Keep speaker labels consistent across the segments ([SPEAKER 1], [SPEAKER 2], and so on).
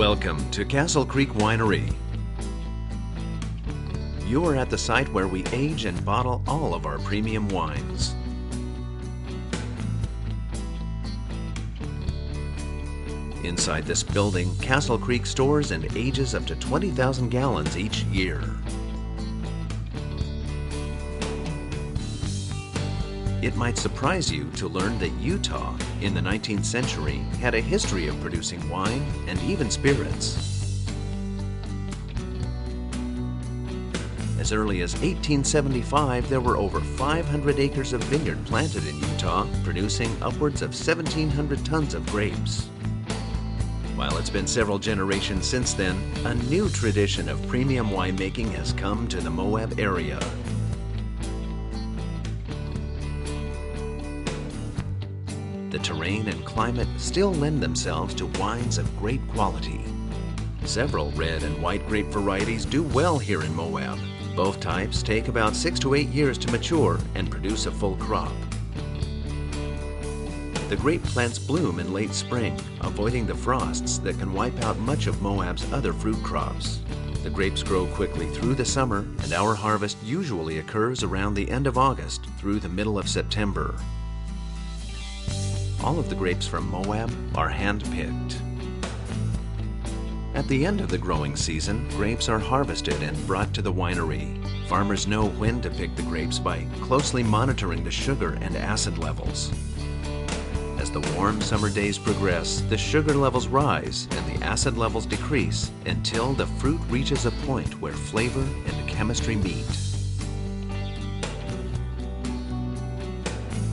[SPEAKER 1] Welcome to Castle Creek Winery. You are at the site where we age and bottle all of our premium wines. Inside this building, Castle Creek stores and ages up to 20,000 gallons each year. It might surprise you to learn that Utah, in the 19th century, had a history of producing wine and even spirits. As early as 1875, there were over 500 acres of vineyard planted in Utah, producing upwards of 1,700 tons of grapes. While it's been several generations since then, a new tradition of premium winemaking has come to the Moab area. The terrain and climate still lend themselves to wines of great quality. Several red and white grape varieties do well here in Moab. Both types take about 6 to 8 years to mature and produce a full crop. The grape plants bloom in late spring, avoiding the frosts that can wipe out much of Moab's other fruit crops. The grapes grow quickly through the summer, and our harvest usually occurs around the end of August through the middle of September. All of the grapes from Moab are hand-picked. At the end of the growing season, grapes are harvested and brought to the winery. Farmers know when to pick the grapes by closely monitoring the sugar and acid levels. As the warm summer days progress, the sugar levels rise and the acid levels decrease until the fruit reaches a point where flavor and chemistry meet.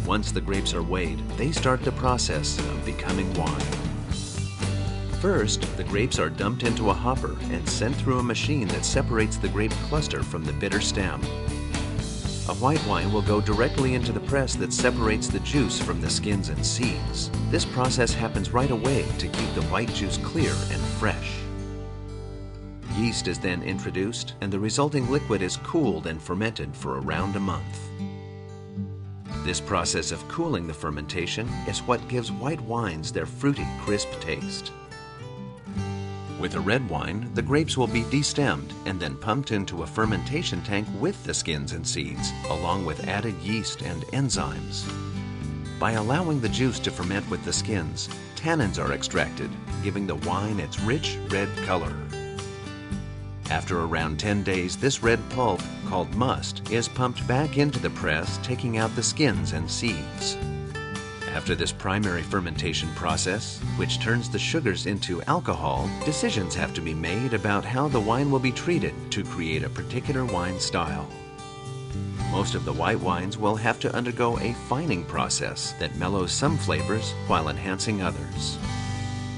[SPEAKER 1] Once the grapes are weighed, they start the process of becoming wine. First, the grapes are dumped into a hopper and sent through a machine that separates the grape cluster from the bitter stem. A white wine will go directly into the press that separates the juice from the skins and seeds. This process happens right away to keep the white juice clear and fresh. Yeast is then introduced, and the resulting liquid is cooled and fermented for around a month. This process of cooling the fermentation is what gives white wines their fruity, crisp taste. With a red wine, the grapes will be destemmed and then pumped into a fermentation tank with the skins and seeds, along with added yeast and enzymes. By allowing the juice to ferment with the skins, tannins are extracted, giving the wine its rich red color. After around 10 days, this red pulp, called must, is pumped back into the press, taking out the skins and seeds. After this primary fermentation process, which turns the sugars into alcohol, decisions have to be made about how the wine will be treated to create a particular wine style. Most of the white wines will have to undergo a fining process that mellows some flavors while enhancing others.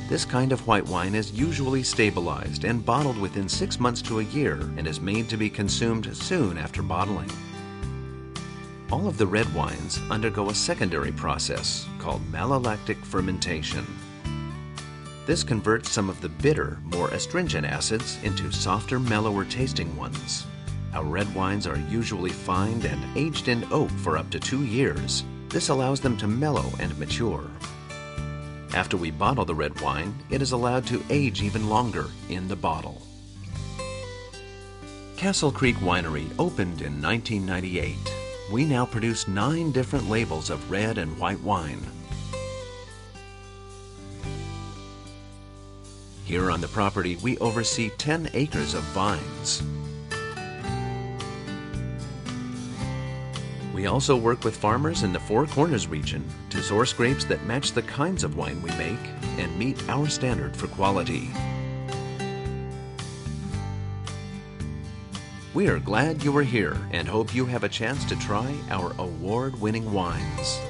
[SPEAKER 1] This kind of white wine is usually stabilized and bottled within 6 months to a year and is made to be consumed soon after bottling. All of the red wines undergo a secondary process called malolactic fermentation. This converts some of the bitter, more astringent acids into softer, mellower tasting ones. Our red wines are usually fined and aged in oak for up to 2 years. This allows them to mellow and mature. After we bottle the red wine, it is allowed to age even longer in the bottle. Castle Creek Winery opened in 1998. We now produce 9 different labels of red and white wine. Here on the property, we oversee 10 acres of vines. We also work with farmers in the Four Corners region to source grapes that match the kinds of wine we make and meet our standard for quality. We are glad you are here and hope you have a chance to try our award-winning wines.